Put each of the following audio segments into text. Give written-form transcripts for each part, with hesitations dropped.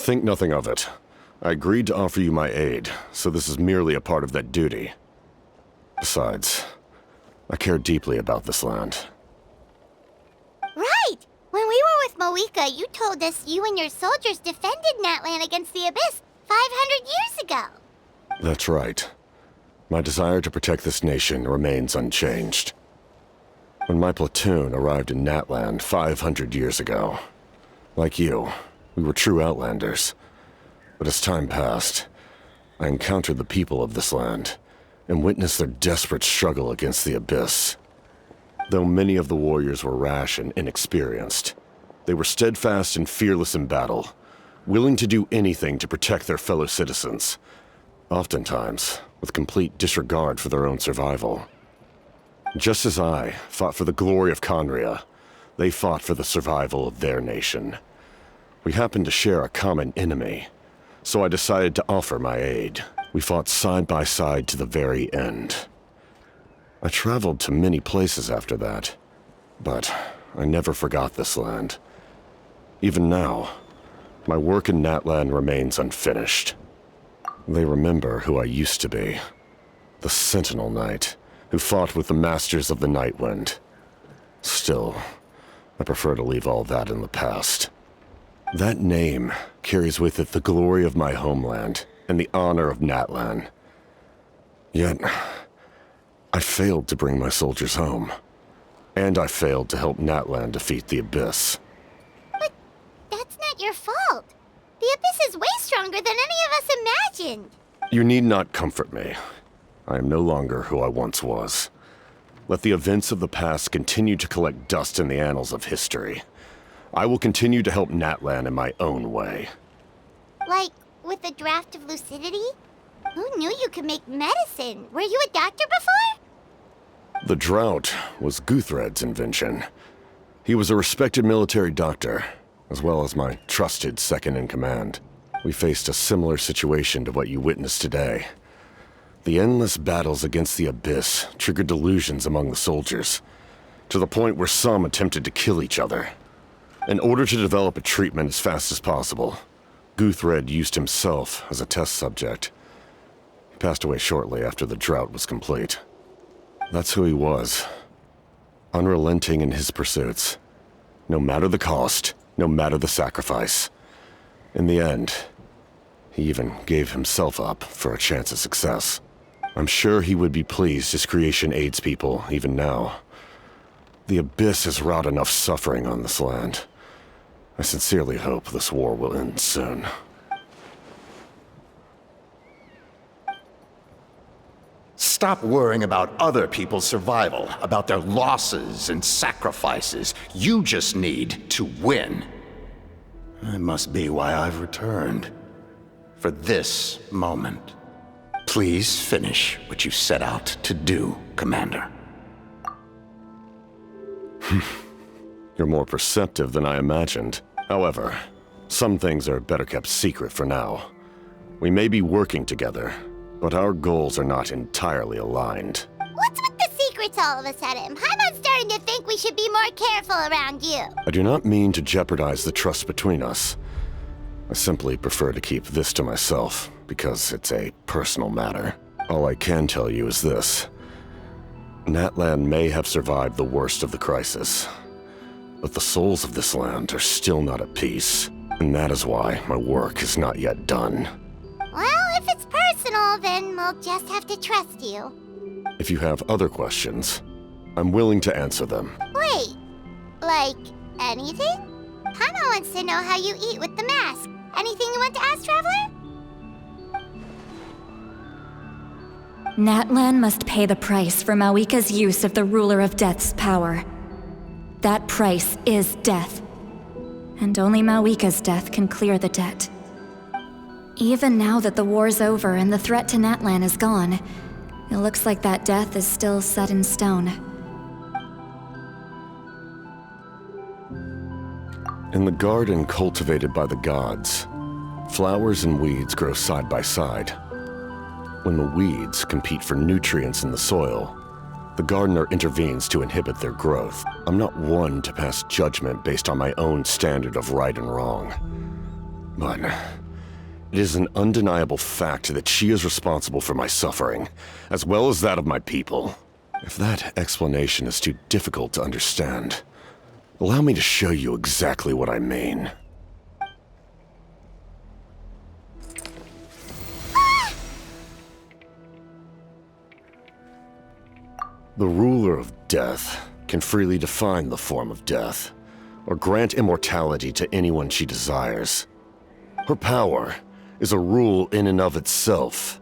Think nothing of it. I agreed to offer you my aid, so this is merely a part of that duty. Besides, I care deeply about this land. Right! When we were with Moika, you told us you and your soldiers defended Natlan against the Abyss 500 years ago. That's right. My desire to protect this nation remains unchanged. When my platoon arrived in Natlan 500 years ago, like you, we were true outlanders. But as time passed, I encountered the people of this land and witnessed their desperate struggle against the Abyss. Though many of the warriors were rash and inexperienced, they were steadfast and fearless in battle, willing to do anything to protect their fellow citizens, oftentimes with complete disregard for their own survival. Just as I fought for the glory of Conria, they fought for the survival of their nation. We happened to share a common enemy, so I decided to offer my aid. We fought side by side to the very end. I traveled to many places after that, but I never forgot this land. Even now, my work in Natlan remains unfinished. They remember who I used to be. The Sentinel Knight, who fought with the Masters of the Nightwind. Still, I prefer to leave all that in the past. That name carries with it the glory of my homeland and the honor of Natlan. Yet, I failed to bring my soldiers home. And I failed to help Natlan defeat the Abyss. But that's not your fault. The Abyss is way stronger than any of us imagined. You need not comfort me. I am no longer who I once was. Let the events of the past continue to collect dust in the annals of history. I will continue to help Natlan in my own way. Like, with the draft of lucidity? Who knew you could make medicine? Were you a doctor before? The drought was Guthred's invention. He was a respected military doctor, as well as my trusted second-in-command. We faced a similar situation to what you witnessed today. The endless battles against the Abyss triggered delusions among the soldiers, to the point where some attempted to kill each other. In order to develop a treatment as fast as possible, Guthred used himself as a test subject. He passed away shortly after the drought was complete. That's who he was. Unrelenting in his pursuits. No matter the cost, no matter the sacrifice. In the end, he even gave himself up for a chance of success. I'm sure he would be pleased his creation aids people, even now. The Abyss has wrought enough suffering on this land. I sincerely hope this war will end soon. Stop worrying about other people's survival, about their losses and sacrifices. You just need to win. That must be why I've returned. For this moment. Please finish what you set out to do, Commander. You're more perceptive than I imagined. However, some things are better kept secret for now. We may be working together, but our goals are not entirely aligned. What's with the secrets all of a sudden? I'm starting to think we should be more careful around you. I do not mean to jeopardize the trust between us. I simply prefer to keep this to myself, because it's a personal matter. All I can tell you is this. Natlan may have survived the worst of the crisis, but the souls of this land are still not at peace, and that is why my work is not yet done. Well, if it's personal, then we'll just have to trust you. If you have other questions, I'm willing to answer them. Wait, like anything? Paimon wants to know how you eat with the mask. Anything you want to ask, Traveler? Natlan must pay the price for Mawika's use of the Ruler of Death's power. That price is death. And only Mawika's death can clear the debt. Even now that the war's over and the threat to Natlan is gone, it looks like that death is still set in stone. In the garden cultivated by the gods, flowers and weeds grow side by side. When the weeds compete for nutrients in the soil, the gardener intervenes to inhibit their growth. I'm not one to pass judgment based on my own standard of right and wrong. But it is an undeniable fact that she is responsible for my suffering, as well as that of my people. If that explanation is too difficult to understand, allow me to show you exactly what I mean. The ruler of death can freely define the form of death, or grant immortality to anyone she desires. Her power is a rule in and of itself.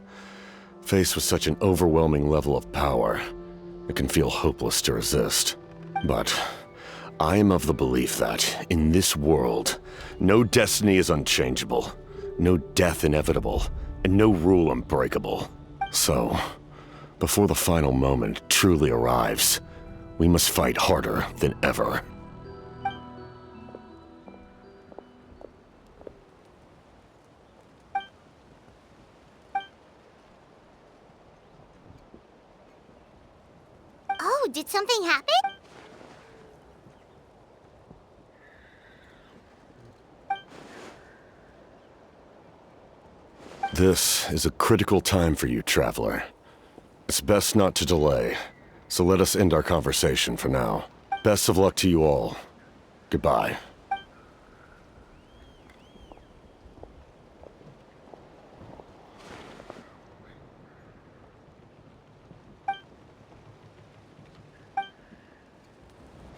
Faced with such an overwhelming level of power, it can feel hopeless to resist. But I am of the belief that, in this world, no destiny is unchangeable, no death inevitable, and no rule unbreakable. So, before the final moment truly arrives, we must fight harder than ever. Oh, did something happen? This is a critical time for you, Traveler. It's best not to delay, so let us end our conversation for now. Best of luck to you all. Goodbye.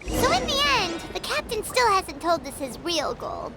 So in the end, the captain still hasn't told us his real goal.